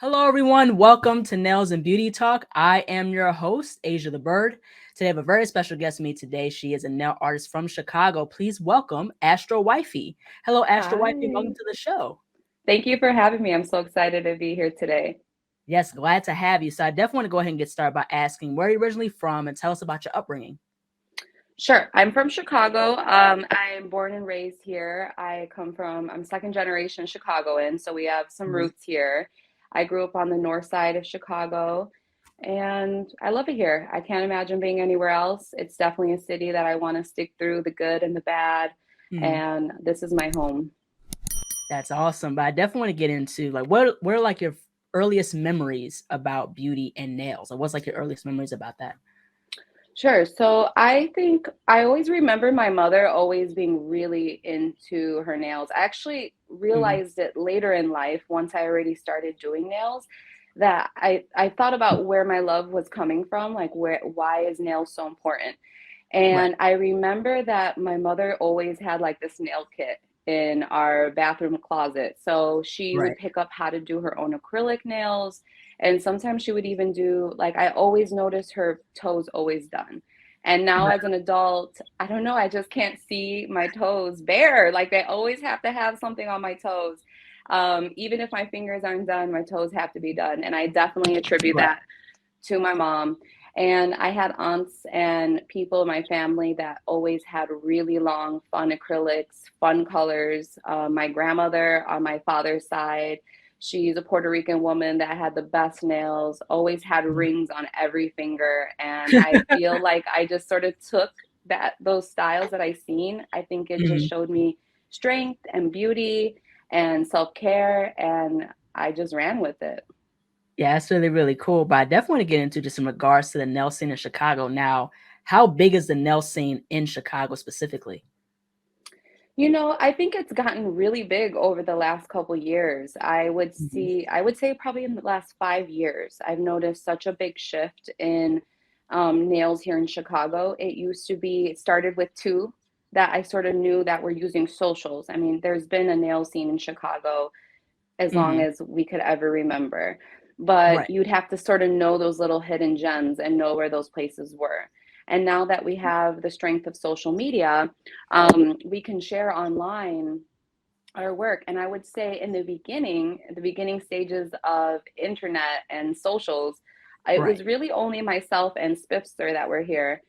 Hello, everyone. Welcome to Nails and Beauty Talk. I am your host, Asia the Bird. Today, I have a very special guest with me today. She is a nail artist from Chicago. Please welcome AstroWifey. Hello, AstroWifey. Welcome Hi. to the show. Thank you for having me. I'm so excited to be here today. Yes, glad to have you. So, I definitely want to go ahead and get started by asking where you're originally from and tell us about your upbringing. Sure. I'm from Chicago. I'm born and raised here. I'm second generation Chicagoan, so we have some Mhm. roots here. I grew up on the north side of Chicago, and I love it here. I can't imagine being anywhere else. It's definitely a city that I want to stick through the good and the bad, Mhm. and this is my home. That's awesome. But I definitely want to get into like what are like your earliest memories about beauty and nails? Like what's like your earliest memories about that? Sure. So I think I always remember my mother always being really into her nails. I actually Mhm. realized it later in life once I already started doing nails that I thought about where my love was coming from, like why is nails so important? Right. And I remember that my mother always had like this nail kit in our bathroom closet. So she would Right. pick up how to do her own acrylic nails. And sometimes she would even do, like, I always noticed her toes always done. And now Right. as an adult, I don't know, I just can't see my toes bare. Like, they always have to have something on my toes. Even if my fingers aren't done, my toes have to be done. And I definitely attribute Right. that to my mom. And I had aunts and people in my family that always had really long, fun acrylics, fun colors. My grandmother on my father's side, she's a Puerto Rican woman that had the best nails, always had Mhm. rings on every finger. And I feel like I just sort of took those styles that I seen. I think it just Mhm. showed me strength and beauty and self-care, and I just ran with it. Yeah, that's really, really cool. But I definitely want to get into just in regards to the nail scene in Chicago. Now, how big is the nail scene in Chicago specifically? I think it's gotten really big over the last couple years. Mhm. I would say probably in the last 5 years, I've noticed such a big shift in nails here in Chicago. It started with two that I sort of knew that were using socials. I mean, there's been a nail scene in Chicago as long Mhm. as we could ever remember. But Right. you'd have to sort of know those little hidden gems and know where those places were. And now that we have the strength of social media, we can share online our work. And I would say in the beginning stages of internet and socials, it Right. was really only myself and Spifster that were here.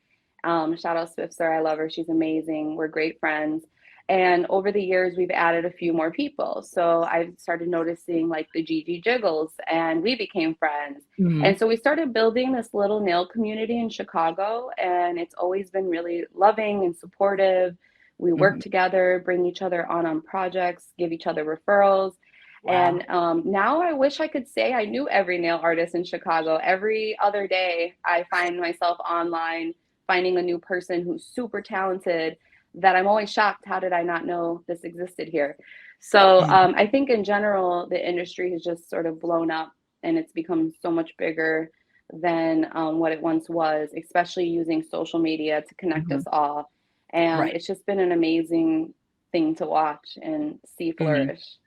Shout out Spifster. I love her. She's amazing. We're great friends. And over the years, we've added a few more people. So I started noticing like the Gigi Jiggles, and we became friends. Mhm. And so we started building this little nail community in Chicago, and it's always been really loving and supportive. We work Mhm. together, bring each other on projects, give each other referrals. Wow. And now I wish I could say I knew every nail artist in Chicago. Every other day, I find myself online finding a new person who's super talented that I'm always shocked. How did I not know this existed here? So Mhm. I think in general, the industry has just sort of blown up and it's become so much bigger than what it once was, especially using social media to connect Mhm. us all. And Right. it's just been an amazing thing to watch and see Mhm. flourish.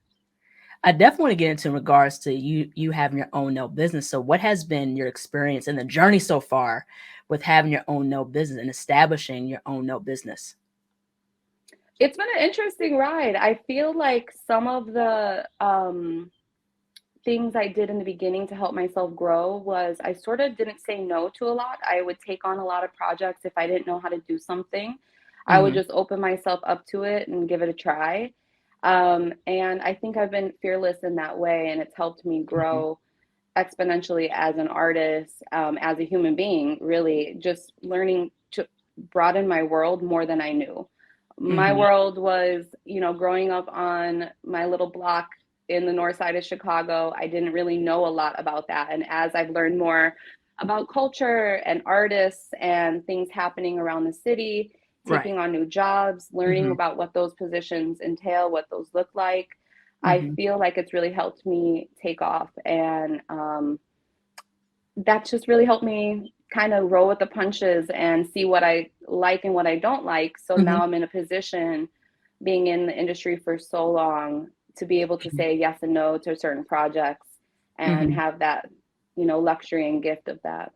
I definitely want to get into in regards to you having your own nail business. So, what has been your experience and the journey so far with having your own nail business and establishing your own nail business? It's been an interesting ride. I feel like some of the things I did in the beginning to help myself grow was I sort of didn't say no to a lot. I would take on a lot of projects if I didn't know how to do something. I would Mhm. just open myself up to it and give it a try. And I think I've been fearless in that way, and it's helped me Mhm. grow exponentially as an artist, as a human being, really just learning to broaden my world more than I knew. My Mhm. world was, growing up on my little block in the north side of Chicago. I didn't really know a lot about that. And as I've learned more about culture and artists and things happening around the city, Right. taking on new jobs, learning Mhm. about what those positions entail, what those look like, I Mhm. feel like it's really helped me take off. And that's just really helped me kind of roll with the punches and see what I like and what I don't like. So now Mhm. I'm in a position, being in the industry for so long, to be able to Mhm. say yes and no to certain projects and have that, luxury and gift of that.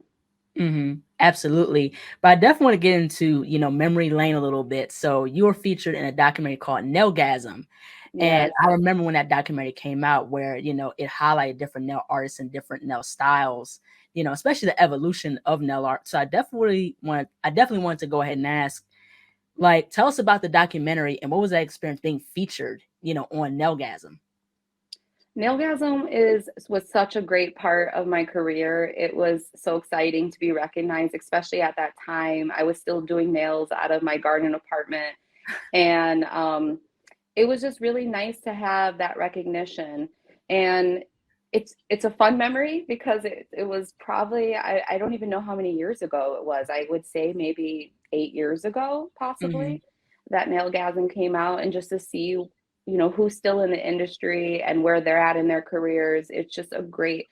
Absolutely. But I definitely want to get into, memory lane a little bit. So you were featured in a documentary called Nailgasm. And Yes. I remember when that documentary came out where, it highlighted different nail artists and different nail styles, especially the evolution of nail art. So I definitely wanted to go ahead and ask, like, tell us about the documentary and what was that experience being featured, on Nailgasm? Nailgasm was such a great part of my career. It was so exciting to be recognized, especially at that time. I was still doing nails out of my garden apartment, and it was just really nice to have that recognition. And it's a fun memory because it was probably, I don't even know how many years ago it was. I would say maybe 8 years ago, possibly, that Nailgasm came out, and just to see, who's still in the industry and where they're at in their careers. It's just a great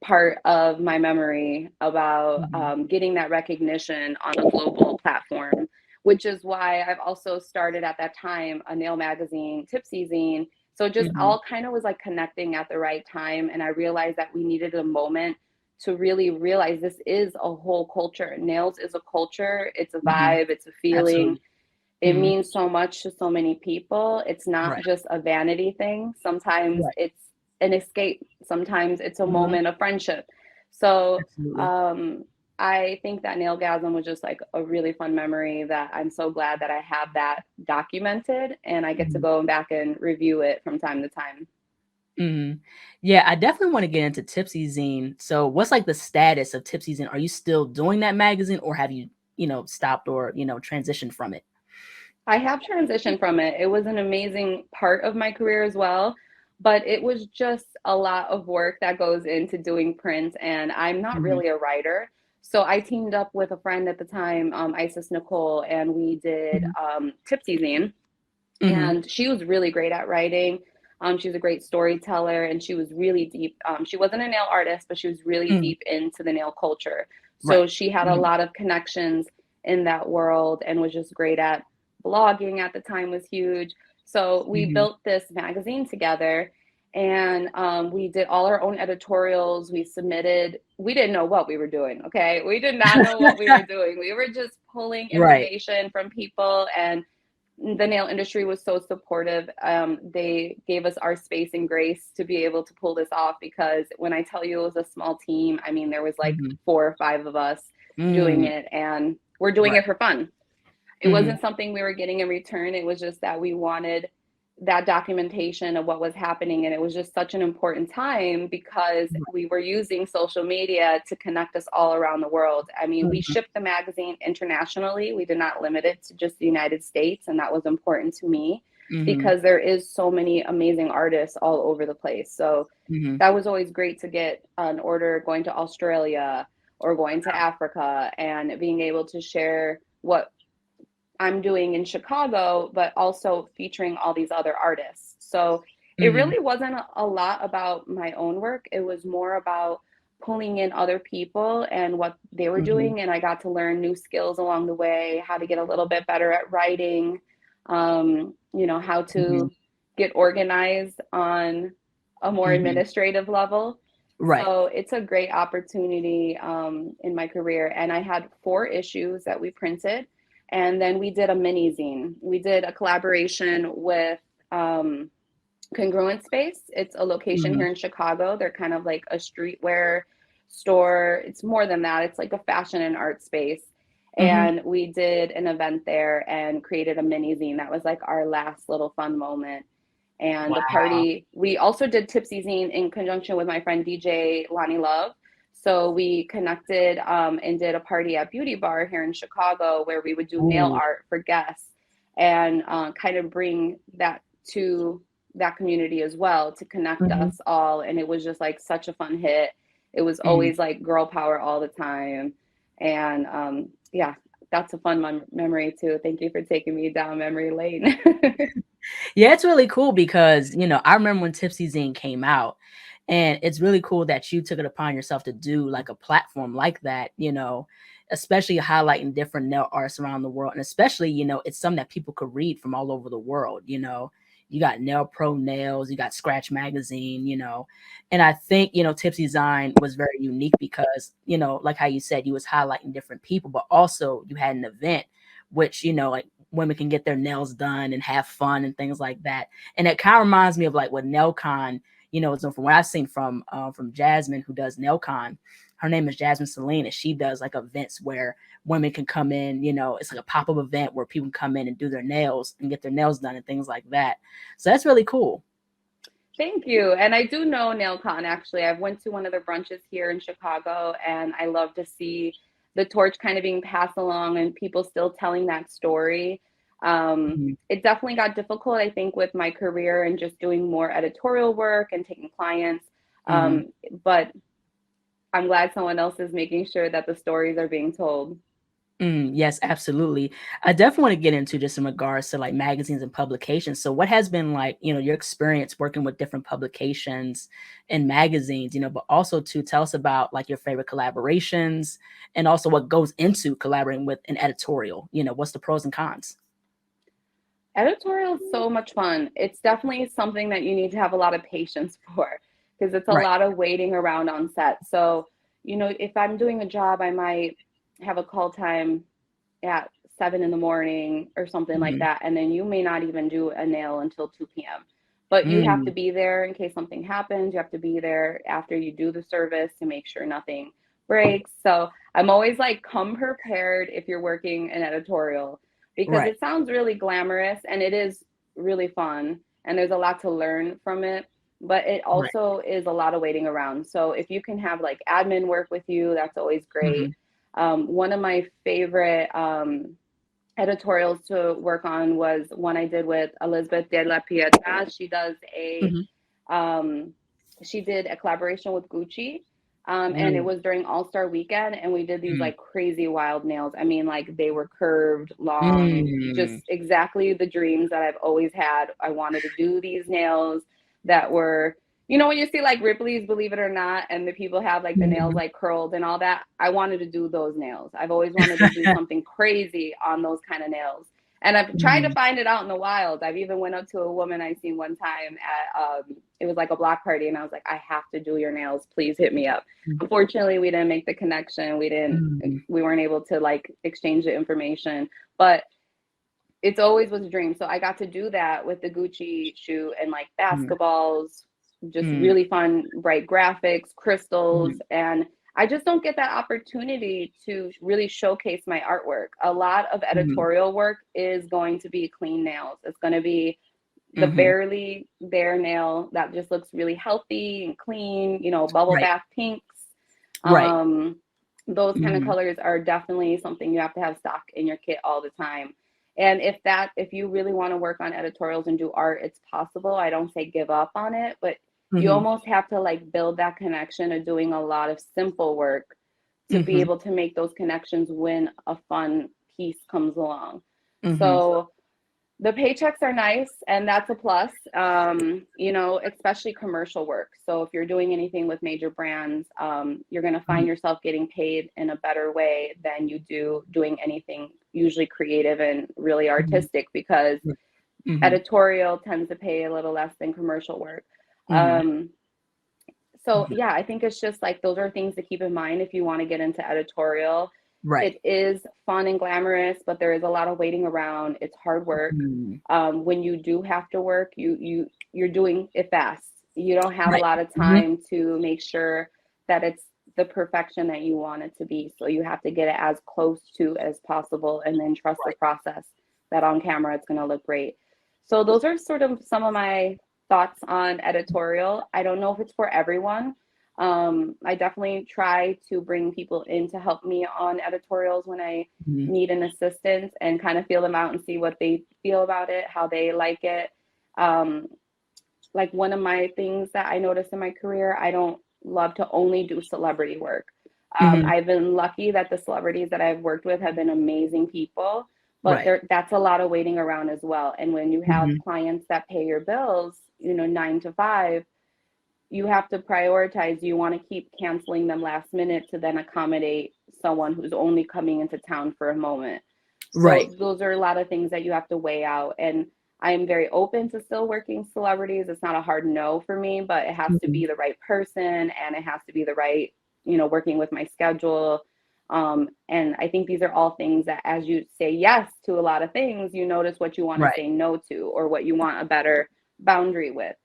part of my memory about getting that recognition on a global platform, which is why I've also started at that time a nail magazine, Tipsy Zine. So it just all kind of was like connecting at the right time. And I realized that we needed a moment to really realize this is a whole culture. Nails is a culture, it's a vibe, it's a feeling. Absolutely. It means so much to so many people. It's not Right. just a vanity thing. Sometimes Right. it's an escape. Sometimes it's a moment of friendship. So Absolutely. I think that Nailgasm was just like a really fun memory that I'm so glad that I have that documented, and I get to go back and review it from time to time. Yeah, I definitely want to get into Tipsy Zine. So what's like the status of Tipsy Zine? Are you still doing that magazine, or have you, stopped or, transitioned from it? I have transitioned from it. It was an amazing part of my career as well, but it was just a lot of work that goes into doing print, and I'm not really a writer. So I teamed up with a friend at the time, Isis Nicole, and we did Tipsy Zine, and she was really great at writing. She was a great storyteller, and she was really deep. She wasn't a nail artist, but she was really deep into the nail culture. So Right. she had a lot of connections in that world and was just great at blogging. At the time was huge. So we built this magazine together, and we did all our own editorials. We submitted. We didn't know what we were doing. Okay, we did not know what we were doing. We were just pulling Right. information from people, and the nail industry was so supportive. They gave us our space and grace to be able to pull this off, because when I tell you it was a small team, I mean, there was like 4 or 5 of us doing it, and we're doing it Right. for fun. It wasn't something we were getting in return. It was just that we wanted that documentation of what was happening. And it was just such an important time because we were using social media to connect us all around the world. I mean, we shipped the magazine internationally. We did not limit it to just the United States. And that was important to me because there is so many amazing artists all over the place. So that was always great to get an order going to Australia or going to Africa, and being able to share what I'm doing in Chicago, but also featuring all these other artists. So it really wasn't a lot about my own work. It was more about pulling in other people and what they were doing. And I got to learn new skills along the way, how to get a little bit better at writing, how to get organized on a more administrative level. Right. So it's a great opportunity in my career. And I had 4 issues that we printed. And then we did a mini zine. We did a collaboration with Congruent Space. It's a location here in Chicago. They're kind of like a streetwear store. It's more than that. It's like a fashion and art space. And we did an event there and created a mini zine. That was like our last little fun moment. And the Wow. party, we also did Tipsy Zine in conjunction with my friend DJ Lonnie Love. So we connected and did a party at Beauty Bar here in Chicago where we would do nail Ooh. art for guests, and kind of bring that to that community as well, to connect us all. And it was just like such a fun hit. It was always like girl power all the time. And yeah, that's a fun memory too. Thank you for taking me down memory lane. Yeah, it's really cool because, I remember when Tipsy Zine came out, and it's really cool that you took it upon yourself to do like a platform like that, especially highlighting different nail artists around the world. And especially, it's something that people could read from all over the world. you got Nail Pro Nails, you got Scratch Magazine, and I think, Tipsy Design was very unique because, like how you said, you was highlighting different people, but also you had an event, which, like women can get their nails done and have fun and things like that. And it kind of reminds me of like what NailCon, so from what I've seen from Jasmine, who does NailCon. Her name is Jasmine Celine, and she does like events where women can come in, it's like a pop-up event where people can come in and do their nails and get their nails done and things like that. So that's really cool. Thank you. And I do know NailCon, actually. I've went to one of their brunches here in Chicago, and I love to see the torch kind of being passed along and people still telling that story. It definitely got difficult, I think, with my career and just doing more editorial work and taking clients. But I'm glad someone else is making sure that the stories are being told. Yes, absolutely. I definitely want to get into just in regards to like magazines and publications. So what has been like, your experience working with different publications and magazines, but also to tell us about like your favorite collaborations and also what goes into collaborating with an editorial, what's the pros and cons? Editorial is so much fun. It's definitely something that you need to have a lot of patience for because it's a lot of waiting around on set. So, if I'm doing a job, I might have a call time at 7 in the morning or something like that. And then you may not even do a nail until 2 p.m. But you have to be there in case something happens. You have to be there after you do the service to make sure nothing breaks. So I'm always like, come prepared if you're working an editorial because it sounds really glamorous and it is really fun. And there's a lot to learn from it. But it also is a lot of waiting around. So if you can have like admin work with you, that's always great. One of my favorite editorials to work on was one I did with Elizabeth de la Pieta. She does she did a collaboration with Gucci. And it was during All-Star Weekend, and we did these like crazy wild nails. I mean, like they were curved, long, just exactly the dreams that I've always had. I wanted to do these nails that were, when you see like Ripley's Believe It or Not, and the people have like the nails like curled and all that, I wanted to do those nails. I've always wanted to do something crazy on those kind of nails. And I've tried to find it out in the wild. I've even went up to a woman I seen one time at, it was like a block party. And I was like, I have to do your nails. Please hit me up. Unfortunately, we didn't make the connection. We weren't able to like exchange the information, but it's always was a dream. So I got to do that with the Gucci shoe and like basketballs, just really fun, bright graphics, crystals. And I just don't get that opportunity to really showcase my artwork. A lot of editorial work is going to be clean nails. It's going to be the barely there nail that just looks really healthy and clean, bubble bath pinks. Those kind of colors are definitely something you have to have stock in your kit all the time. And if you really want to work on editorials and do art, it's possible. I don't say give up on it, but you almost have to like build that connection of doing a lot of simple work to be able to make those connections when a fun piece comes along. So the paychecks are nice, and that's a plus, especially commercial work. So if you're doing anything with major brands, you're going to find yourself getting paid in a better way than you do doing anything usually creative and really artistic, because editorial tends to pay a little less than commercial work. So yeah, I think it's just like, those are things to keep in mind if you want to get into editorial. It is fun and glamorous, but there is a lot of waiting around. It's hard work. When you do have to work, you're doing it fast. You don't have a lot of time to make sure that it's the perfection that you want it to be. So you have to get it as close to as possible, and then trust the process that on camera it's going to look great. So those are sort of some of my thoughts on editorial. I don't know if it's for everyone. I definitely try to bring people in to help me on editorials when I need an assistant, and kind of feel them out and see what they feel about it, how they like it. Like one of my things that I noticed in my career, I don't love to only do celebrity work. I've been lucky that the celebrities that I've worked with have been amazing people, but that's a lot of waiting around as well. And when you have clients that pay your bills, 9 to 5, you have to prioritize. You want to keep canceling them last minute to then accommodate someone who's only coming into town for a moment. So those are a lot of things that you have to weigh out. And I'm very open to still working celebrities. It's not a hard no for me, but it has to be the right person, and it has to be the right, working with my schedule. And I think these are all things that as you say yes to a lot of things, you notice what you want to Right. say no to, or what you want a better boundary with.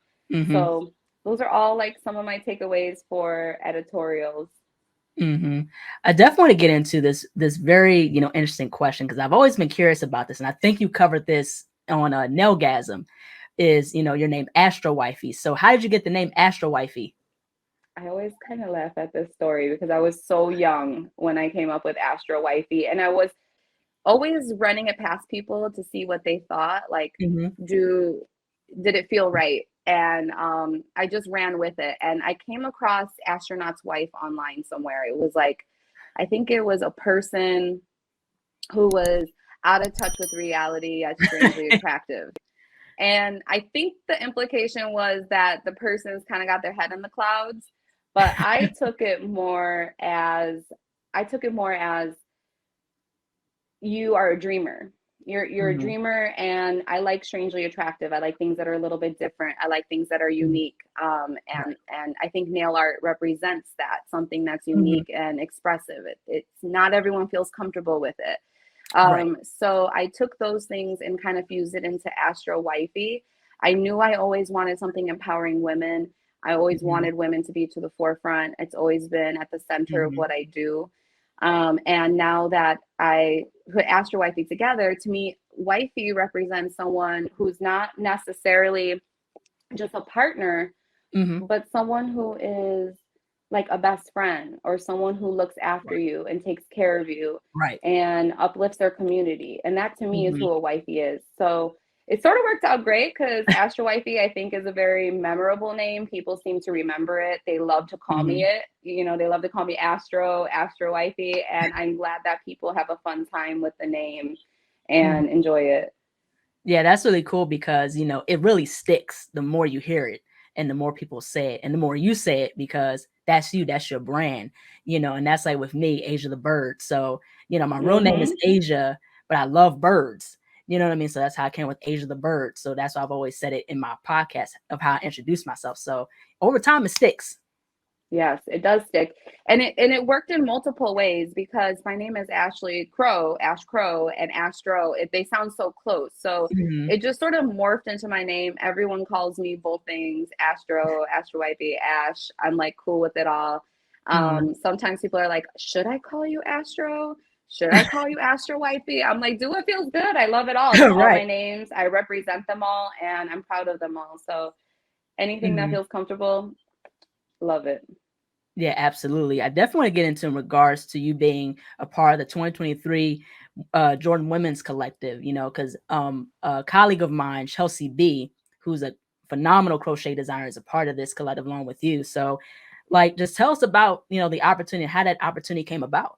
So those are all like some of my takeaways for editorials. I definitely want to get into this very interesting question, because I've always been curious about this, and I think you covered this on Nailgasm. Is your name AstroWifey? So how did you get the name AstroWifey? I always kind of laugh at this story because I was so young when I came up with AstroWifey, and I was always running it past people to see what they thought. Like, did it feel right? And I just ran with it, and I came across Astronaut's Wife online somewhere. It was like, I think it was a person who was out of touch with reality, yet strangely attractive. And I think the implication was that the person's kind of got their head in the clouds, but I took it more as you are a dreamer. You're a dreamer, and I like strangely attractive. I like things that are a little bit different. I like things that are unique. And I think nail art represents that, something that's unique and expressive. It's not everyone feels comfortable with it. So I took those things and kind of fused it into AstroWifey. I knew I always wanted something empowering women. I always wanted women to be to the forefront. It's always been at the center of what I do. And now that I put AstroWifey together, to me, wifey represents someone who's not necessarily just a partner, but someone who is like a best friend, or someone who looks after you and takes care of you and uplifts their community. And that to me is who a wifey is. So it sort of worked out great, because AstroWifey, I think, is a very memorable name. People seem to remember it. They love to call me it. They love to call me AstroWifey. And I'm glad that people have a fun time with the name and enjoy it. Yeah, that's really cool, because it really sticks the more you hear it, and the more people say it, and the more you say it, because that's you, that's your brand, and that's like with me, Asia the Bird. So, my real name is Asia, but I love birds. You know what I mean? So that's how I came with Asia the Bird. So that's why I've always said it in my podcast of how I introduce myself. So over time, it sticks. Yes, it does stick. And it worked in multiple ways, because my name is Ashley Crowe, Ash Crowe, and Astro. They sound so close. So it just sort of morphed into my name. Everyone calls me both things, Astro, AstroWifey, Ash. I'm like cool with it all. Sometimes people are like, should I call you Astro? Should I call you AstroWifey? I'm like, do what feels good. I love it all. It's all my names. I represent them all, and I'm proud of them all. So anything that feels comfortable, love it. Yeah, absolutely. I definitely want to get into in regards to you being a part of the 2023 Jordan Women's Collective, because a colleague of mine, Chelsea B, who's a phenomenal crochet designer, is a part of this collective along with you. So like, just tell us about, the opportunity, how that opportunity came about.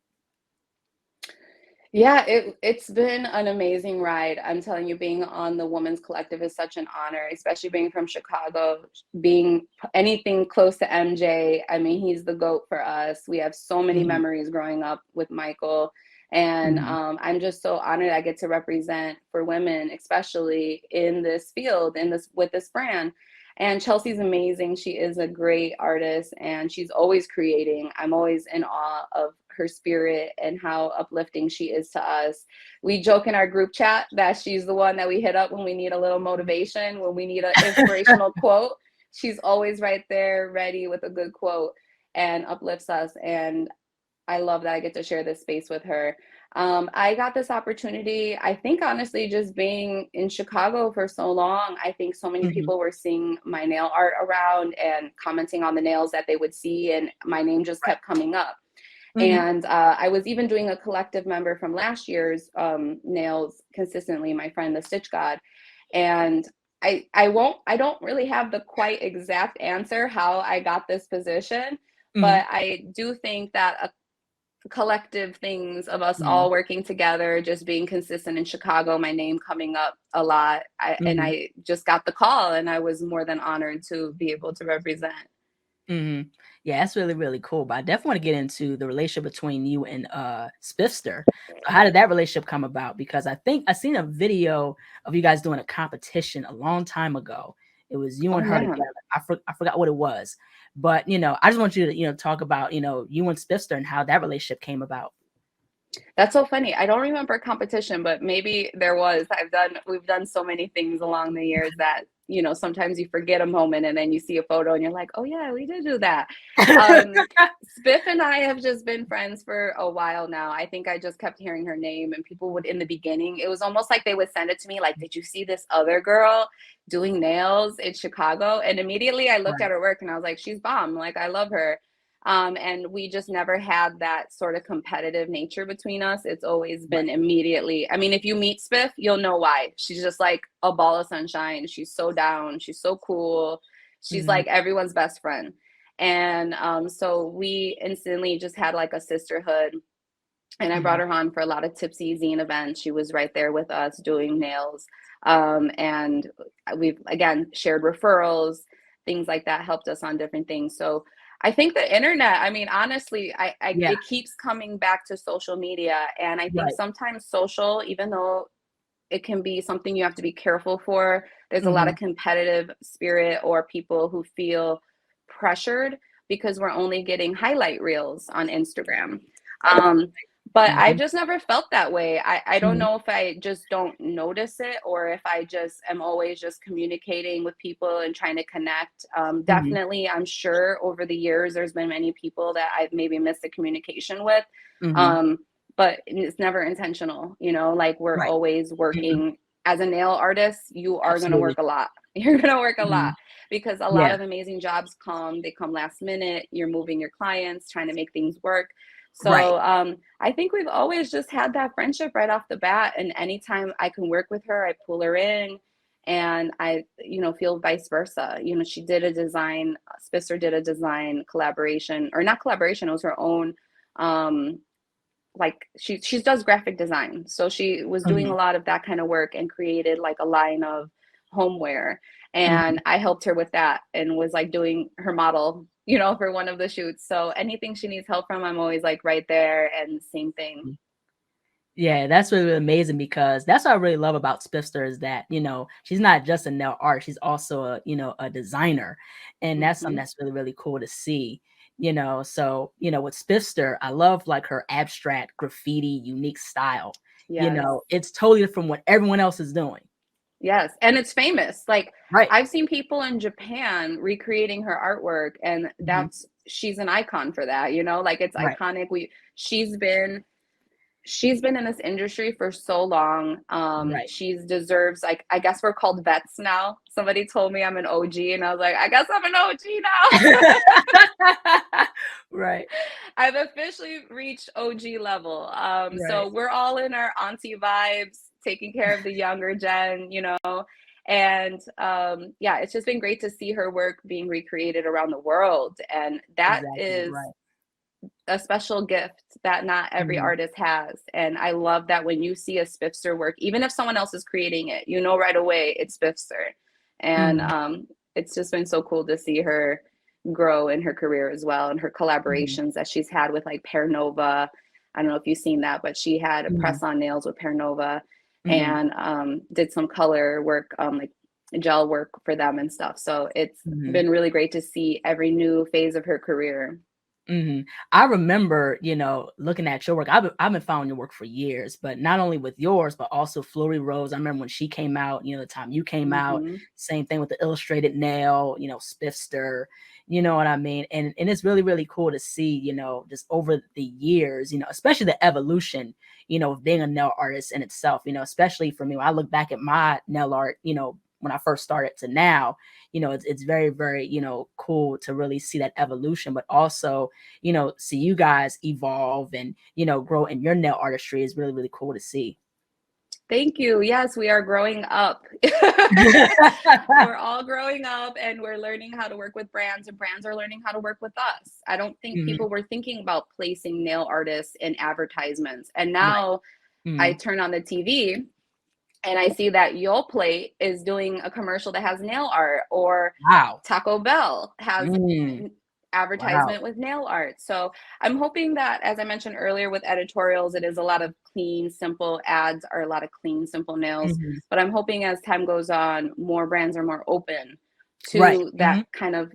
Yeah, it's been an amazing ride. I'm telling you, being on the Women's Collective is such an honor, especially being from Chicago, being anything close to MJ. I mean, he's the GOAT for us. We have so many memories growing up with Michael. And I'm just so honored I get to represent for women, especially in this field, with this brand. And Chelsea's amazing. She is a great artist, and she's always creating. I'm always in awe of her spirit and how uplifting she is to us. We joke in our group chat that she's the one that we hit up when we need a little motivation, when we need an inspirational quote. She's always right there, ready with a good quote, and uplifts us. And I love that I get to share this space with her. I got this opportunity, I think, honestly, just being in Chicago for so long. I think so many people were seeing my nail art around and commenting on the nails that they would see, and my name just kept coming up. And I was even doing a collective member from last year's nails consistently, my friend, the Stitch God. And I don't really have the quite exact answer how I got this position, but I do think that a collective things of us all working together, just being consistent in Chicago, my name coming up a lot. And I just got the call, and I was more than honored to be able to represent. Hmm. Yeah, that's really, really cool. But I definitely want to get into the relationship between you and Spifster. So how did that relationship come about? Because I think I seen a video of you guys doing a competition a long time ago. It was you Oh and her yeah. together. I forgot what it was. But I just want you to, talk about, you and Spifster and how that relationship came about. That's so funny. I don't remember competition, but maybe there was. We've done so many things along the years that, sometimes you forget a moment and then you see a photo and you're like, oh yeah, we did do that. Um, Spiff and I have just been friends for a while now. I think I just kept hearing her name, and people would, in the beginning, it was almost like they would send it to me like, did you see this other girl doing nails in Chicago? And immediately I looked Right. at her work and I was like, she's bomb. Like, I love her. And we just never had that sort of competitive nature between us. It's always been Right. immediately. I mean, if you meet Spiff, you'll know why. She's just like a ball of sunshine. She's so down. She's so cool. She's Hmm. like everyone's best friend. And so we instantly just had like a sisterhood. And I brought Hmm. her on for a lot of tipsy zine events. She was right there with us doing nails. And we've, again, shared referrals, things like that, helped us on different things. So I think the internet, I mean, honestly, Yeah. it keeps coming back to social media. And I think Right. sometimes social, even though it can be something you have to be careful for, there's a lot Hmm. of competitive spirit or people who feel pressured because we're only getting highlight reels on Instagram. Um, but I Hmm. just never felt that way. I don't Hmm. know if I just don't notice it or if I just am always just communicating with people and trying to connect. Hmm. Definitely, I'm sure over the years, there's been many people that I've maybe missed the communication with. Hmm. Um, but it's never intentional, like we're Right. always Hmm. working. As a nail artist, you are going to Absolutely. work a lot. You're going to work a Hmm. lot because a lot Yeah. of amazing jobs they come last minute. You're moving your clients, trying to make things work. Right. So I think we've always just had that friendship right off the bat. And anytime I can work with her, I pull her in. And I, feel vice versa. She did a design, Spifster did a design collaboration, or not collaboration, it was her own, like she does graphic design. So she was doing a Hmm. lot of that kind of work and created like a line of homeware. Hmm. And I helped her with that and was like doing her model, for one of the shoots. So anything she needs help from, I'm always like right there, and same thing. Yeah, that's really, really amazing because that's what I really love about Spifster is that, she's not just a nail art, she's also a designer. And that's something Hmm. that's really, really cool to see. So, with Spifster, I love like her abstract graffiti, unique style. Yes. It's totally different from what everyone else is doing. Yes. And it's famous. Like Right. I've seen people in Japan recreating her artwork, and Hmm. she's an icon for that, like it's Right. iconic. She's been she's been in this industry for so long. Right. She's deserves, like, I guess we're called vets now. Somebody told me I'm an OG, and I was like, I guess I'm an OG now. Right. I've officially reached OG level. So Right. we're all in our auntie vibes, taking care of the younger gen, and yeah, it's just been great to see her work being recreated around the world. And that Exactly. is Right. a special gift that not every Mhm. artist has. And I love that when you see a Spifster work, even if someone else is creating it, right away it's Spifster. And Mhm. it's just been so cool to see her grow in her career as well, and her Mhm. collaborations that she's had with like Pear Nova. I don't know if you've seen that, but she had a Mhm. press on nails with Pear Nova, Mhm. and did some color work, like gel work for them and stuff. So it's Mhm. been really great to see every new phase of her career. Mhm. I remember, looking at your work. I've been following your work for years, but not only with yours, but also Flurry Rose. I remember when she came out, the time you came out, Hmm. same thing with the illustrated nail, Spifster, you know what I mean? And it's really, really cool to see, just over the years, especially the evolution, of being a nail artist in itself, especially for me. When I look back at my nail art, when I first started to now, it's very, very, cool to really see that evolution, but also, see you guys evolve and, grow in your nail artistry is really, really cool to see. Thank you. Yes, we are growing up. We're all growing up, and we're learning how to work with brands, and brands are learning how to work with us. I don't think Mhm. people were thinking about placing nail artists in advertisements. And Right. now I Mhm. turn on the TV and I see that Yo Plate is doing a commercial that has nail art, or Wow. Taco Bell has Mm. Wow. advertisement with nail art. So I'm hoping that, as I mentioned earlier with editorials, it is a lot of clean, simple ads or a lot of clean, simple nails. Mhm. But I'm hoping as time goes on, more brands are more open Right. to that kind of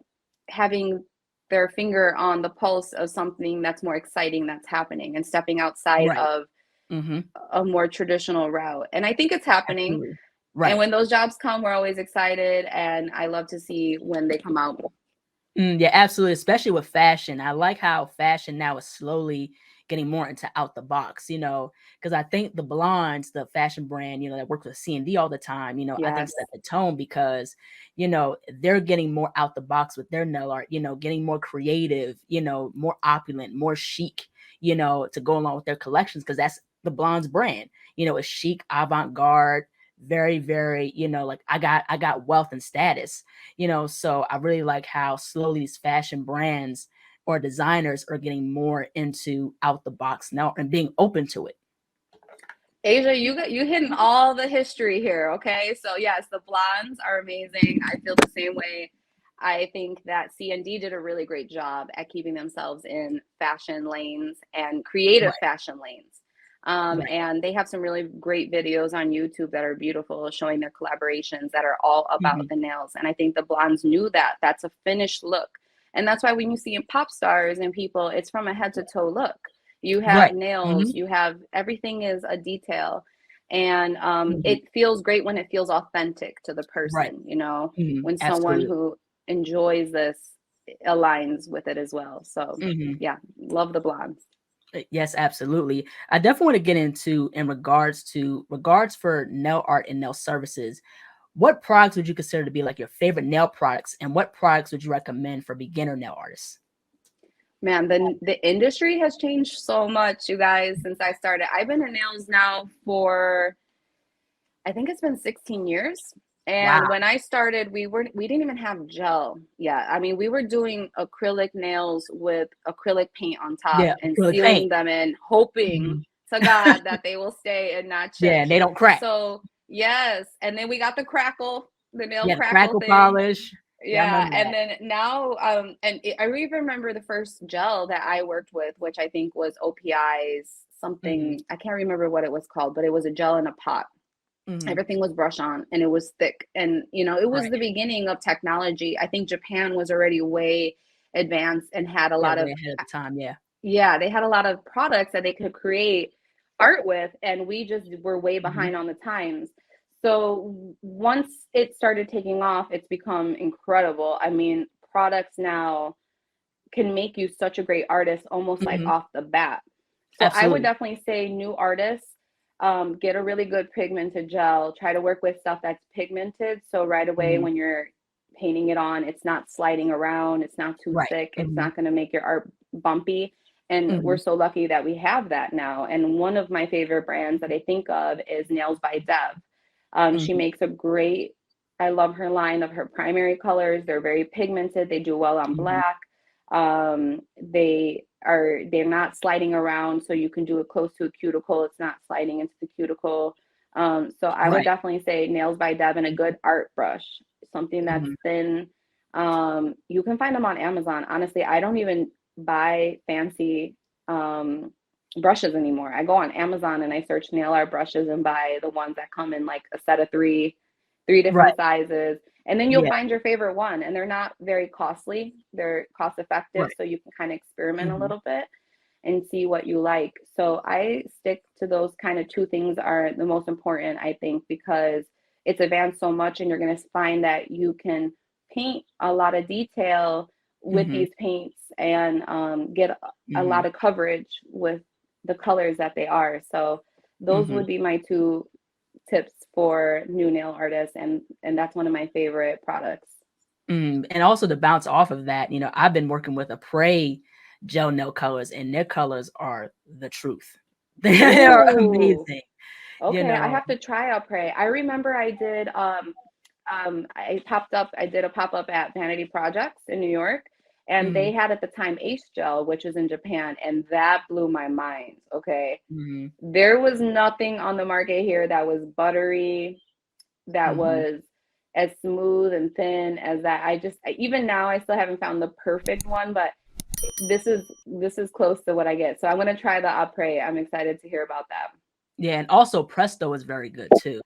having their finger on the pulse of something that's more exciting that's happening and stepping outside Right. of Hmm. a more traditional route. And I think it's happening. Absolutely. And Right. when those jobs come, we're always excited. And I love to see when they come out. Yeah, absolutely. Especially with fashion. I like how fashion now is slowly getting more into out the box, because I think the Blondes, the fashion brand, that works with C&D all the time, I think Yes. set the tone because, they're getting more out the box with their nail art, getting more creative, more opulent, more chic, to go along with their collections because that's the Blondes brand, it's chic, avant-garde, very, very, like I got wealth and status, so I really like how slowly these fashion brands or designers are getting more into out the box now and being open to it. Asia, you hitting all the history here, okay? So yes, the Blondes are amazing. I feel the same way. I think that C&D did a really great job at keeping themselves in fashion lanes and creative Right, fashion lanes. right. And they have some really great videos on YouTube that are beautiful, showing their collaborations that are all about Mhm. the nails. And I think the Blondes knew that. That's a finished look. And that's why when you see in pop stars and people, it's from a head to toe look. You have Right. nails, Mhm. you have everything is a detail. And Mhm. it feels great when it feels authentic to the Right. person, Mhm. when someone Absolutely. who enjoys this aligns with it as well. So Mhm. yeah, love the Blondes. Yes, absolutely. I definitely want to get into in regards for nail art and nail services. What products would you consider to be like your favorite nail products, and what products would you recommend for beginner nail artists? Man, the industry has changed so much, you guys, since I started. I've been in nails now for, I think it's been 16 years. Wow. And when I started, we didn't even have gel yet. I mean, we were doing acrylic nails with acrylic paint on top Yeah, and acrylic paint. sealing them in, hoping Mhm. to God that they will stay and not Yeah, chip. and they don't crack. So yes, and then we got the nail Yeah, the crackle crackle thing. polish. Yeah, I Yeah, remember and that. then now, I even remember the first gel that I worked with, which I think was OPI's Mhm, something. I can't remember what it was called, but it was a gel in a pot. mhm. Everything was brush on and it was thick. And, it was Right. the beginning of technology. I think Japan was already way advanced and had a Yeah, lot way of, ahead of the time, yeah. yeah, they had a lot of products that they could create art with. And we just were way Mhm, behind on the times. So once it started taking off, it's become incredible. I mean, products now can make you such a great artist almost like mhm. off the bat. So I would Absolutely. definitely say new artists, get a really good pigmented gel. Try to work with stuff that's pigmented. So right away Mhm. when you're painting it on, it's not sliding around, it's not too Right. thick, it's Mhm, not going to make your art bumpy. And we're mhm, so lucky that we have that now. And one of my favorite brands that I think of is Nails by Dev. She mhm, makes a great, I love her line of her primary colors. They're very pigmented, they do well on mhm, black. They're not sliding around, so you can do it close to a cuticle. It's not sliding into the cuticle. So I would right. definitely say Nails by Deb and a good art brush, something that's Mhm, thin. You can find them on Amazon. Honestly, I don't even buy fancy brushes anymore. I go on Amazon and I search nail art brushes and buy the ones that come in like a set of three right. different sizes, and then you'll Yeah, find your favorite one. And they're not very costly, they're cost effective, right. so you can kind of experiment a Mhm, little bit and see what you like. So I stick to those kind of two things are the most important, I think, because it's advanced so much and you're going to find that you can paint a lot of detail with mhm, these paints and get a lot mhm, of coverage with the colors that they are. So those mhm. would be my two tips for new nail artists, and that's one of my favorite products. And also to bounce off of that, I've been working with a Prey gel nail colors, and their colors are the truth. They are Ooh, amazing, you okay. I know? have to try out Pray. I remember I did a pop-up at Vanity Projects in New York, and they Mhm, had at the time Ace Gel, which is in Japan, and that blew my mind. Okay. mhm, There was nothing on the market here that was buttery, that mhm, was as smooth and thin as that. Even now, I still haven't found the perfect one, but this is close to what I get. So I'm going to try the après. I'm excited to hear about that. Yeah, and also Presto is very good too.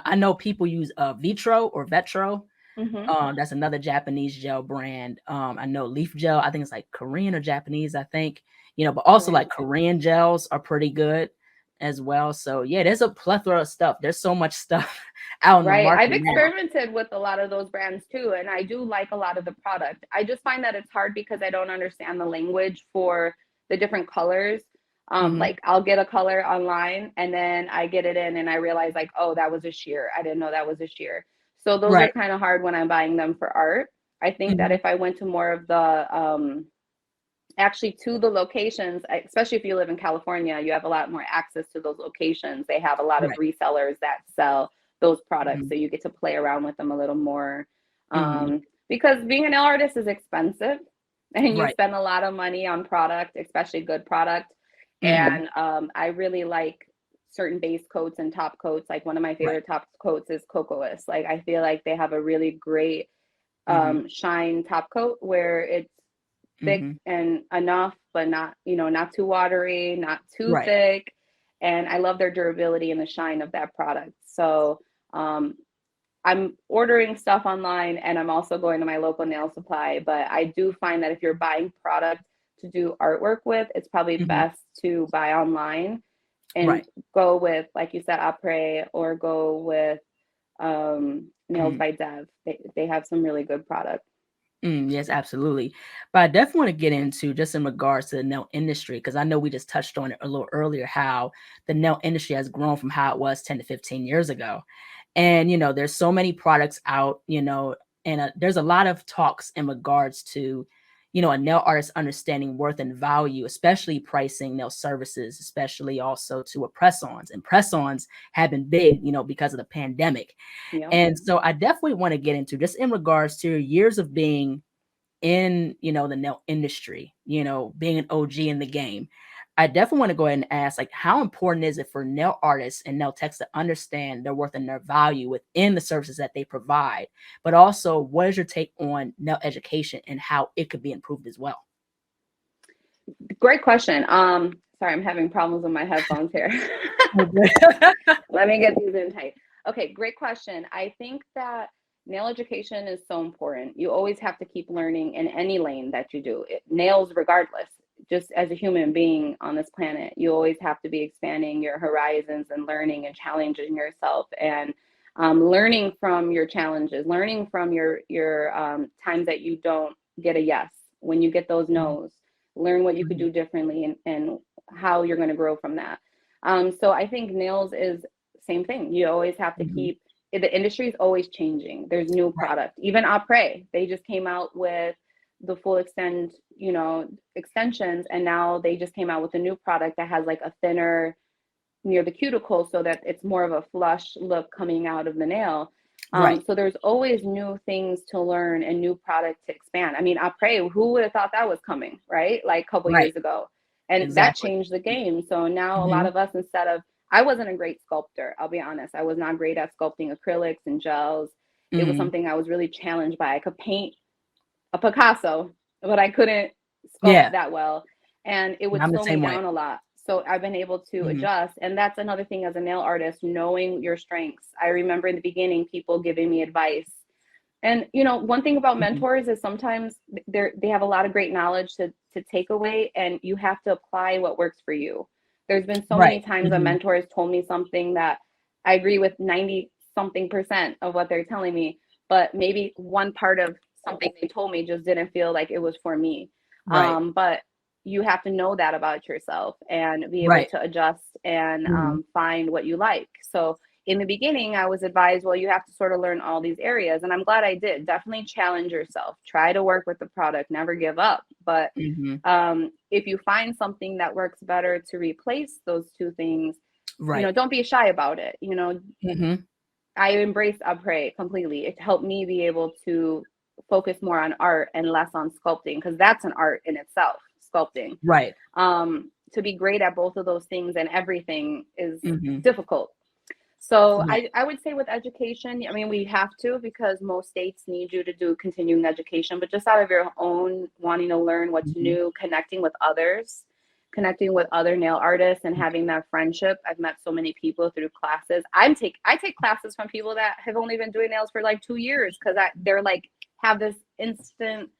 I know people use Vitro or Vetro. That's another Japanese gel brand. I know Leaf Gel, I think it's like Korean or Japanese, I think. But also like Korean gels are pretty good as well. So yeah, there's a plethora of stuff. There's so much stuff out in the market. I've experimented with a lot of those brands too, and I do like a lot of the product. I just find that it's hard because I don't understand the language for the different colors. Like I'll get a color online and then I get it in and I realize like, oh, that was a sheer. I didn't know that was a sheer. So those are kind of hard when I'm buying them for art. I think that if I went to more of the actually to the locations, especially if you live in California, you have a lot more access to those locations. They have a lot of resellers that sell those products, so you get to play around with them a little more. Because being a nail artist is expensive, and you spend a lot of money on product, especially good product. And I really like certain base coats and top coats. Like one of my favorite top coats is Cocoas. Like I feel like they have a really great shine top coat where it's thick and enough, but not, not too watery, not too thick. And I love their durability and the shine of that product. So I'm ordering stuff online and I'm also going to my local nail supply. But I do find that if you're buying product to do artwork with, it's probably best to buy online and go with, like you said, après, or go with Nails by Dev. They have some really good product. Yes, absolutely. But I definitely want to get into just in regards to the nail industry, because I know we just touched on it a little earlier, how the nail industry has grown from how it was 10 to 15 years ago. And, there's so many products out, and there's a lot of talks in regards to, a nail artist understanding worth and value, especially pricing nail services, especially also to press-ons. And press-ons have been big, because of the pandemic. And so I definitely want to get into just in regards to years of being in, the nail industry, being an OG in the game. I definitely want to go ahead and ask, like, how important is it for nail artists and nail techs to understand their worth and their value within the services that they provide? But also, what is your take on nail education and how it could be improved as well? Great question. Sorry, I'm having problems with my headphones here. Let me get these in tight. Okay, great question. I think that nail education is so important. You always have to keep learning in any lane that you do. Nails regardless. Just as a human being on this planet, you always have to be expanding your horizons and learning and challenging yourself, and learning from your challenges, learning from your times that you don't get a yes. When you get those no's, learn what you could do differently and how you're going to grow from that. So I think nails is same thing. You always have to keep, the industry is always changing. There's new product. Even après, they just came out with the full extensions, and now they just came out with a new product that has like a thinner near the cuticle so that it's more of a flush look coming out of the nail. So there's always new things to learn and new product to expand. I mean, après, who would have thought that was coming, right? Like a couple years ago. And that changed the game. So now a lot of us, I wasn't a great sculptor, I'll be honest. I was not great at sculpting acrylics and gels. It was something I was really challenged by. I could paint a Picasso, but I couldn't sculpt that well. And it would slow me down a lot. So I've been able to adjust. And that's another thing as a nail artist, knowing your strengths. I remember in the beginning, people giving me advice. And, one thing about mentors is sometimes they have a lot of great knowledge to take away, and you have to apply what works for you. There's been so many times a mentor has told me something that I agree with 90-something% of what they're telling me, but maybe one part of something they told me just didn't feel like it was for me. But you have to know that about yourself and be able to adjust and find what you like. So in the beginning, I was advised, well, you have to sort of learn all these areas. And I'm glad I did. Definitely challenge yourself. Try to work with the product. Never give up. But if you find something that works better to replace those two things, don't be shy about it. I embrace après completely. It helped me be able to focus more on art and less on sculpting, because that's an art in itself, sculpting. To be great at both of those things and everything is difficult. So Right. I would say with education, I mean, we have to, because most states need you to do continuing education, but just out of your own wanting to learn what's Mhm. new, connecting with others, connecting with other nail artists and having that friendship. I've met so many people through classes. I take classes from people that have only been doing nails for like 2 years, because they're like have this instant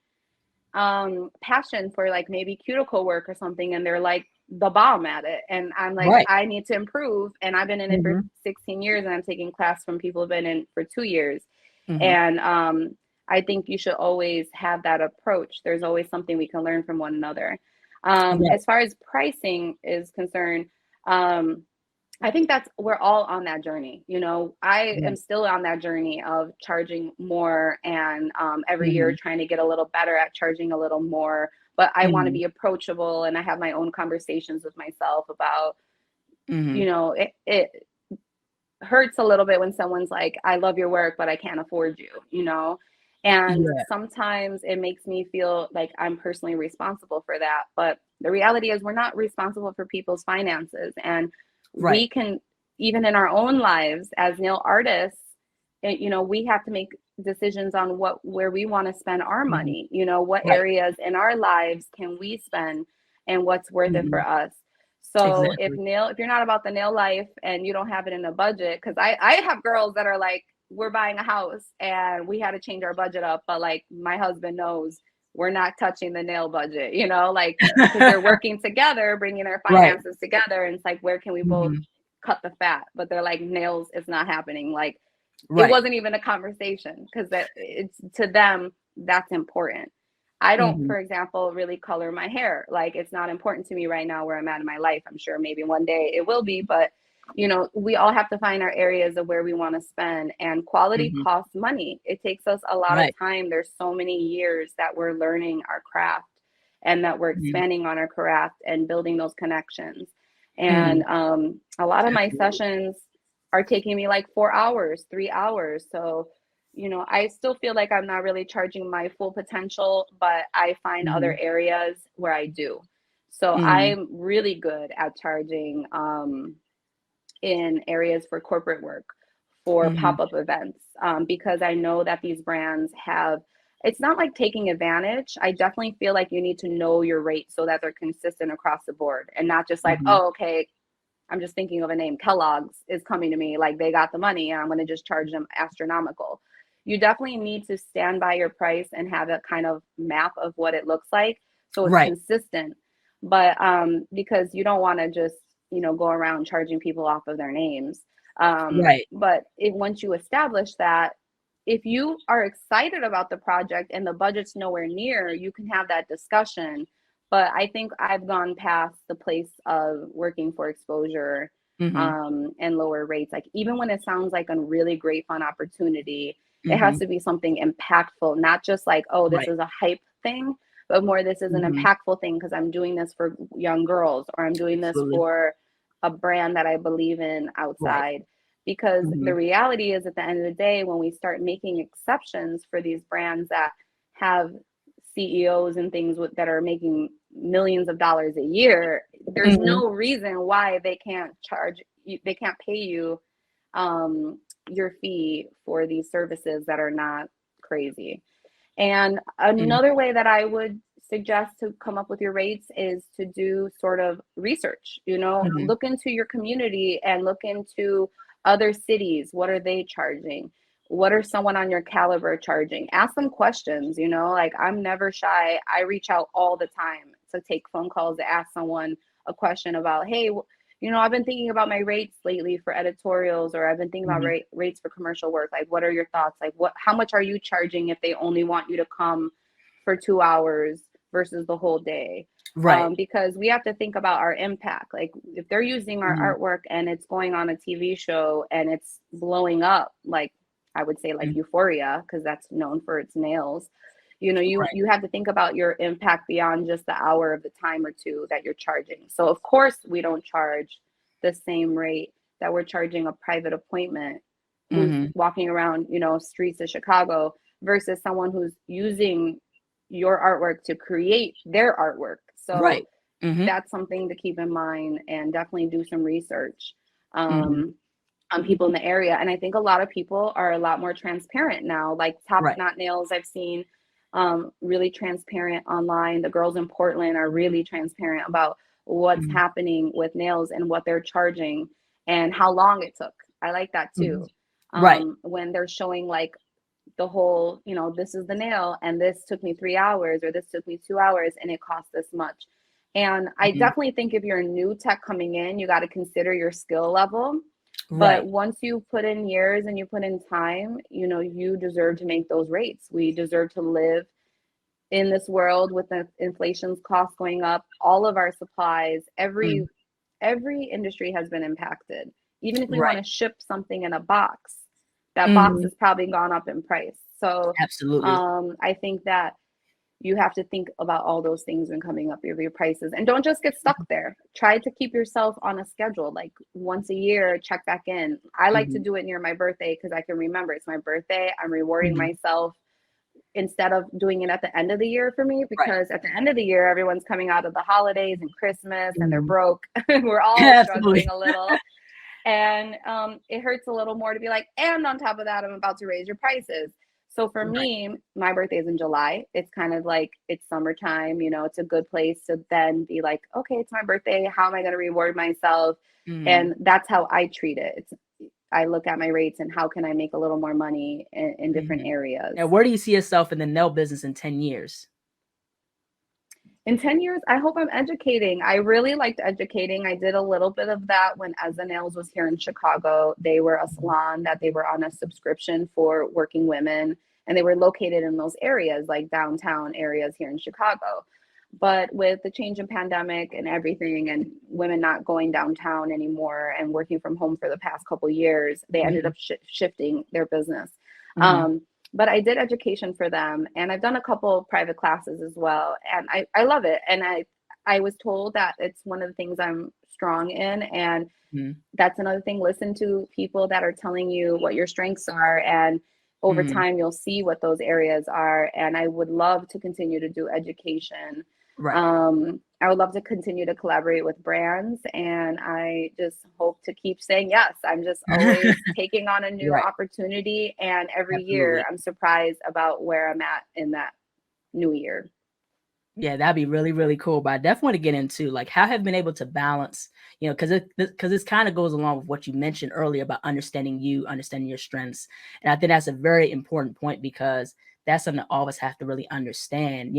passion for like maybe cuticle work or something, and they're like the bomb at it, and I'm like, Right. I need to improve, and I've been in it for Mhm. 16 years, and I'm taking class from people who've been in for 2 years. Mhm. And I think you should always have that approach. There's always something we can learn from one another. Right. As far as pricing is concerned, um, I think that's we're all on that journey. You know, I am Right. still on that journey of charging more, and every year Mhm. trying to get a little better at charging a little more. But I want to Mhm. be approachable, and I have my own conversations with myself about, Mhm. it hurts a little bit when someone's like, I love your work, but I can't afford you, you know? And Yeah. sometimes it makes me feel like I'm personally responsible for that. But the reality is, we're not responsible for people's finances. And we Right. can, even in our own lives as nail artists, we have to make decisions on where we want to spend our Mhm. money, what Right. areas in our lives can we spend, and what's worth it for Mhm. us. So Exactly. if you're not about the nail life and you don't have it in a budget, because I have girls that are like, we're buying a house and we had to change our budget up, but like my husband knows we're not touching the nail budget, like, because they're working together, bringing their Right. finances together, and it's like, where can we both Mhm. cut the fat? But they're like, nails is not happening. Like, it Right. wasn't even a conversation, because that it's to them that's important. I don't, Mhm. for example, really color my hair. Like, it's not important to me right now where I'm at in my life. I'm sure maybe one day it will be, but we all have to find our areas of where we want to spend, and quality Mhm. costs money. It takes us a lot of Right. time. There's so many years that we're learning our craft, and that we're Mhm. expanding on our craft and building those connections. And Mhm. a lot of my Absolutely. sessions are taking me like 4 hours, 3 hours. So, I still feel like I'm not really charging my full potential, but I find other Mhm. areas where I do. So Mhm. I'm really good at charging in areas for corporate work, for Mhm. pop-up events, because I know that these brands have, it's not like taking advantage. I definitely feel like you need to know your rates so that they're consistent across the board, and not just like, Mhm. oh, okay, I'm just thinking of a name, Kellogg's is coming to me, like they got the money and I'm going to just charge them astronomical. You definitely need to stand by your price and have a kind of map of what it looks like, so it's Right. consistent. But because you don't want to just, go around charging people off of their names. Right. But once you establish that, if you are excited about the project and the budget's nowhere near, you can have that discussion. But I think I've gone past the place of working for exposure, Mhm. and lower rates. Like, even when it sounds like a really great fun opportunity, it has Mhm. to be something impactful, not just like, oh, this Right. is a hype thing, but more, this is an Mhm. impactful thing because I'm doing this for young girls, or I'm doing this Absolutely. for a brand that I believe in Right. outside. Because the Mhm. reality is, at the end of the day, when we start making exceptions for these brands that have CEOs and things that are making millions of dollars a year, there's Mhm. no reason why they can't charge you, they can't pay you your fee for these services that are not crazy. And Mhm. another way that I would suggest to come up with your rates is to do sort of research, Mhm. look into your community and look into other cities. What are they charging? What are someone on your caliber charging? Ask them questions, like, I'm never shy. I reach out all the time to take phone calls to ask someone a question about, hey, I've been thinking about my rates lately for editorials, or I've been thinking about Mhm. rates for commercial work. Like, what are your thoughts? Like, how much are you charging if they only want you to come for 2 hours versus the whole day? Right. Because we have to think about our impact. Like, if they're using our Mhm. artwork and it's going on a TV show and it's blowing up, like, I would say like Mhm. Euphoria, because that's known for its nails. You Right. you have to think about your impact beyond just the hour of the time or two that you're charging. So of course we don't charge the same rate that we're charging a private appointment who's Mhm. walking around, streets of Chicago, versus someone who's using your artwork to create their artwork. So Right. Mhm. that's something to keep in mind, and definitely do some research. Mhm. Um, people in the area. And I think a lot of people are a lot more transparent now. Like Top Right. Knot Nails, I've seen really transparent online. The girls in Portland are really transparent about what's Mhm. happening with nails and what they're charging and how long it took. I like that Mhm. too. Right. When they're showing like the whole, you know, this is the nail and this took me 3 hours or this took me 2 hours and it cost this much. And I Mhm. definitely think if you're a new tech coming in, you got to consider your skill level. But Right. once you put in years and you put in time, you know, you deserve to make those rates. We deserve to live in this world with the inflation's costs going up, all of our supplies, Mhm. every industry has been impacted. Even if we want Right. to ship something in a box, that box Mhm. has probably gone up in price. So Absolutely. I think that you have to think about all those things when coming up with your prices, and don't just get stuck there. Try to keep yourself on a schedule, like once a year, check back in. I like to Mhm. do it near my birthday because I can remember it's my birthday. I'm rewarding Mhm. myself instead of doing it at the end of the year for me, Right. because at the end of the year, everyone's coming out of the holidays and Christmas and they're Mhm. broke. We're all struggling Absolutely. a little. And it hurts a little more to be like, and on top of that, I'm about to raise your prices. So for Right. me, my birthday is in July. It's kind of like it's summertime, you know, it's a good place to then be like, okay, it's my birthday. How am I going to reward myself? Mhm. And that's how I treat it. It's I look at my rates and how can I make a little more money in different Mhm. areas. Now, where do you see yourself in the nail business in 10 years? In 10 years, I hope I'm educating. I really liked educating. I did a little bit of that when Eza Nails was here in Chicago. They were a Mhm. salon that they were on a subscription for working women, and they were located in those areas, like downtown areas here in Chicago. But with the change in pandemic and everything, and women not going downtown anymore and working from home for the past couple years, they ended Mhm. up shifting their business. Mhm. Um, but I did education for them, and I've done a couple of private classes as well, and I love it. And I was told that it's one of the things I'm strong in, and Mhm. that's another thing. Listen to people that are telling you what your strengths are, and over Mhm. time you'll see what those areas are. And I would love to continue to do education. Right. I would love to continue to collaborate with brands, and I just hope to keep saying yes. I'm just always taking on a new Right. opportunity, and every year Absolutely. I'm surprised about where I'm at in that new year. Yeah, that'd be really, really cool. But I definitely want to get into like how have you been able to balance, because this kind of goes along with what you mentioned earlier about understanding you, understanding your strengths. And I think that's a very important point because that's something that all of us have to really understand,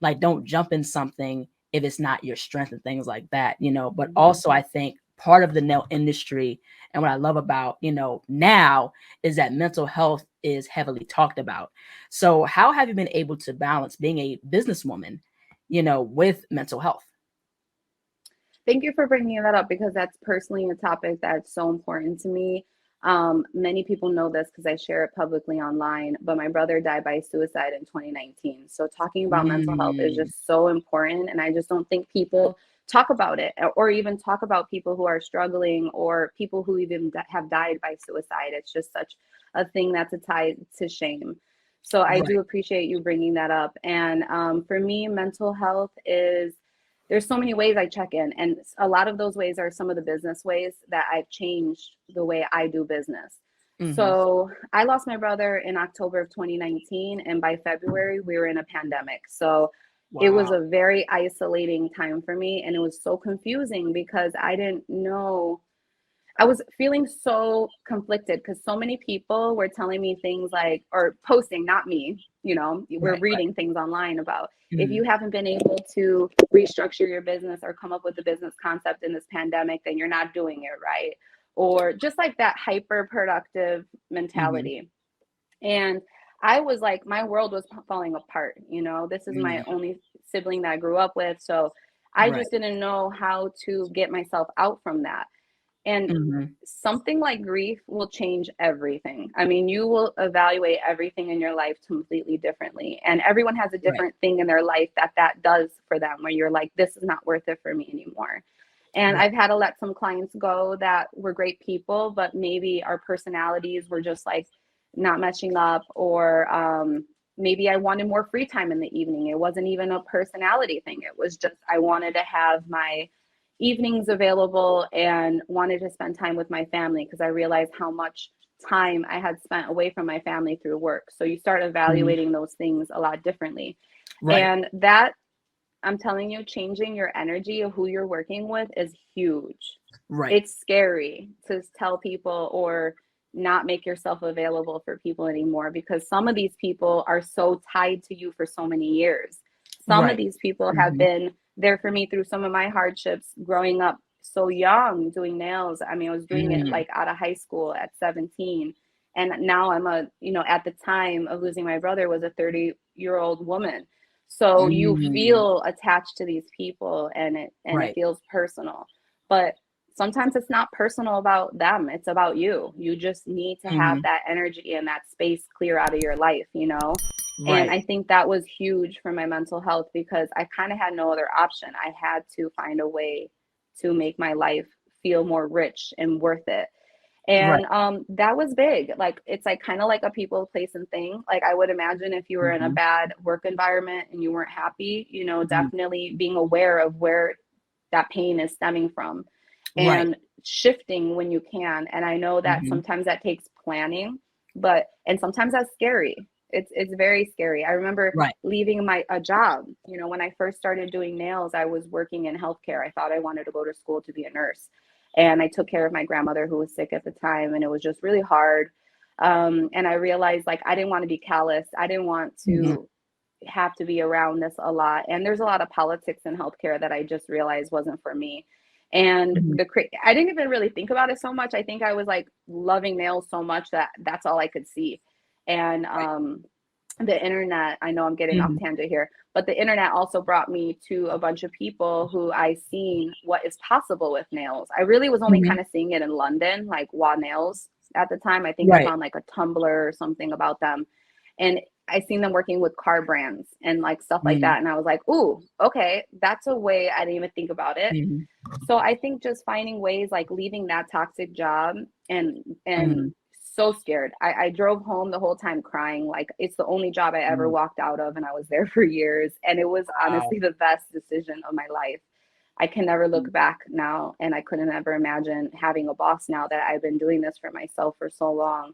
like don't jump in something if it's not your strength and things like that, But also I think part of the nail industry and what I love about, now is that mental health is heavily talked about. So, how have you been able to balance being a businesswoman, with mental health? Thank you for bringing that up because that's personally a topic that's so important to me. Many people know this because I share it publicly online, but my brother died by suicide in 2019. So talking about mental health is Mm, just so important. And I just don't think people talk about it or even talk about people who are struggling or people who even have died by suicide. It's just such a thing that's a tie to shame. So I right, do appreciate you bringing that up. And for me, mental health is there's so many ways I check in, and a lot of those ways are some of the business ways that I've changed the way I do business. hmm, So I lost my brother in October of 2019, and by February we were in a pandemic. So it was wow, a very isolating time for me, and it was so confusing because I didn't know. I was feeling so conflicted because so many people were telling me things like, or posting, not me, we're right, right, reading things online about if hmm, you haven't been able to restructure your business or come up with a business concept in this pandemic, then you're not doing it right. Or just like that hyper productive hmm, mentality. And I was like, my world was falling apart. This is my hmm, only sibling that I grew up with. So I right, just didn't know how to get myself out from that. And hmm, something like grief will change everything. I mean, you will evaluate everything in your life completely differently. And everyone has a right, different thing in their life that does for them, where you're like, this is not worth it for me anymore. And right, I've had to let some clients go that were great people, but maybe our personalities were just like not matching up, or maybe I wanted more free time in the evening. It wasn't even a personality thing. It was just I wanted to have my evenings available and wanted to spend time with my family because I realized how much time I had spent away from my family through work. So you start evaluating those things a lot differently. Right. And that, I'm telling you, changing your energy of who you're working with is huge. Right. It's scary to tell people or not make yourself available for people anymore because some of these people are so tied to you for so many years. Some of Right. these people have been there for me through some of my hardships growing up so young doing nails. I mean, I was doing it like out of high school at 17. And now I'm at the time of losing my brother was a 30-year-old woman. So you feel attached to these people and it Right. feels personal. But sometimes it's not personal about them. It's about you. You just need to have that energy and that space clear out of your life, you know? And Right. I think that was huge for my mental health because I kind of had no other option. I had to find a way to make my life feel more rich and worth it. Right. And that was big. Like it's like kind of like a people, place, and thing. Like I would imagine if you were in a bad work environment and you weren't happy, you know, definitely being aware of where that pain is stemming from Right. and shifting when you can. And I know that sometimes that takes planning, and sometimes that's scary. It's very scary. I remember Right. leaving a job. You know, when I first started doing nails, I was working in healthcare. I thought I wanted to go to school to be a nurse. And I took care of my grandmother who was sick at the time, and it was just really hard. And I realized like I didn't want to be callous. I didn't want to have to be around this a lot. And there's a lot of politics in healthcare that I just realized wasn't for me. And I didn't even really think about it so much. I think I was like loving nails so much that that's all I could see. And the internet, I know I'm getting off tangent here, but the internet also brought me to a bunch of people who I seen what is possible with nails. I really was only kind of seeing it in London, like Wa Nails at the time. I think I Right. found like a Tumblr or something about them. And I seen them working with car brands and like stuff like that. And I was like, ooh, okay, that's a way I didn't even think about it. So I think just finding ways like leaving that toxic job and so scared. I drove home the whole time crying. Like it's the only job I ever walked out of and I was there for years. And it was Wow. honestly the best decision of my life. I can never look back now. And I couldn't ever imagine having a boss now that I've been doing this for myself for so long.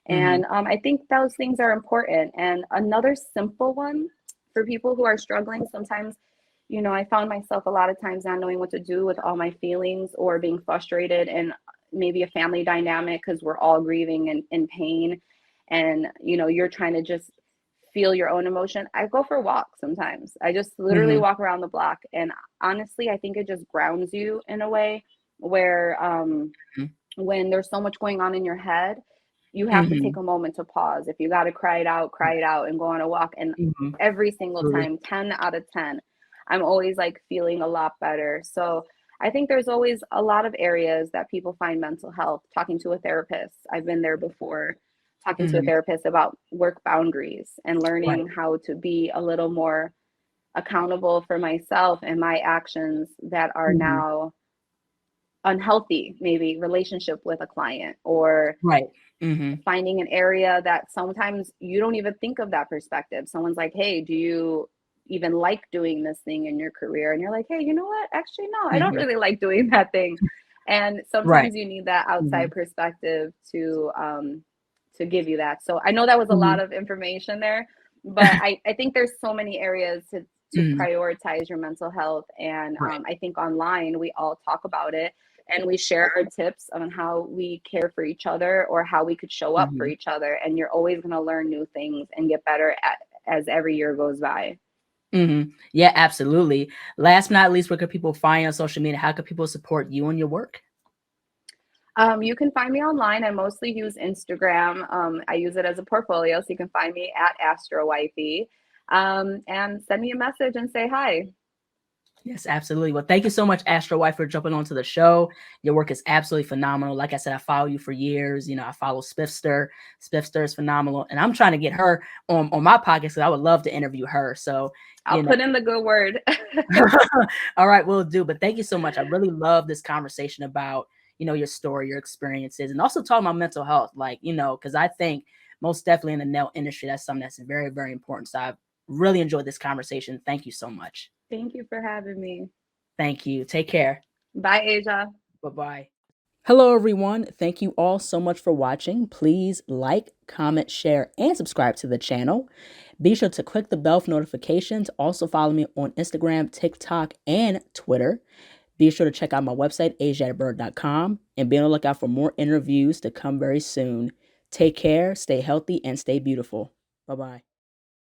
And I think those things are important. And another simple one for people who are struggling, sometimes, you know, I found myself a lot of times not knowing what to do with all my feelings or being frustrated and maybe a family dynamic because we're all grieving and in pain. And, you know, you're trying to just feel your own emotion. I go for walks sometimes. I just literally walk around the block. And honestly, I think it just grounds you in a way where when there's so much going on in your head, you have to take a moment to pause. If you got to cry it out and go on a walk. And every single time, 10 out of 10, I'm always like feeling a lot better. So I think there's always a lot of areas that people find mental health. Talking to a therapist, I've been there before, talking to a therapist about work boundaries and Right. learning how to be a little more accountable for myself and my actions that are now unhealthy, maybe relationship with a client, or Right. finding an area that sometimes you don't even think of that perspective. Someone's like, hey, do you even like doing this thing in your career? And you're like, hey, you know what? Actually, no, I don't really like doing that thing. And Right. sometimes you need that outside perspective to give you that. So I know that was a lot of information there, but I think there's so many areas to prioritize your mental health. And Right. I think online we all talk about it and we share our tips on how we care for each other or how we could show up for each other. And you're always going to learn new things and get better as every year goes by. Yeah, absolutely. Last but not least, where could people find you on social media? How could people support you and your work? You can find me online. I mostly use Instagram. I use it as a portfolio, so you can find me at AstroWifey, and send me a message and say hi. Yes, absolutely. Well, thank you so much, AstroWife, for jumping onto the show. Your work is absolutely phenomenal. Like I said, I follow you for years. You know, I follow Spifster. Spifster is phenomenal. And I'm trying to get her on my podcast because I would love to interview her. So, I'll you know. put in the good word. All right, we'll do. But thank you so much. I really love this conversation about, you know, your story, your experiences, and also talking about mental health. Like, you know, because I think most definitely in the nail industry, that's something that's very, very important. So I've really enjoyed this conversation. Thank you so much. Thank you for having me. Thank you. Take care. Bye, Asia. Bye-bye. Hello, everyone. Thank you all so much for watching. Please like, comment, share, and subscribe to the channel. Be sure to click the bell for notifications. Also follow me on Instagram, TikTok, and Twitter. Be sure to check out my website, ASIATHABIRD.com, and be on the lookout for more interviews to come very soon. Take care, stay healthy, and stay beautiful. Bye-bye.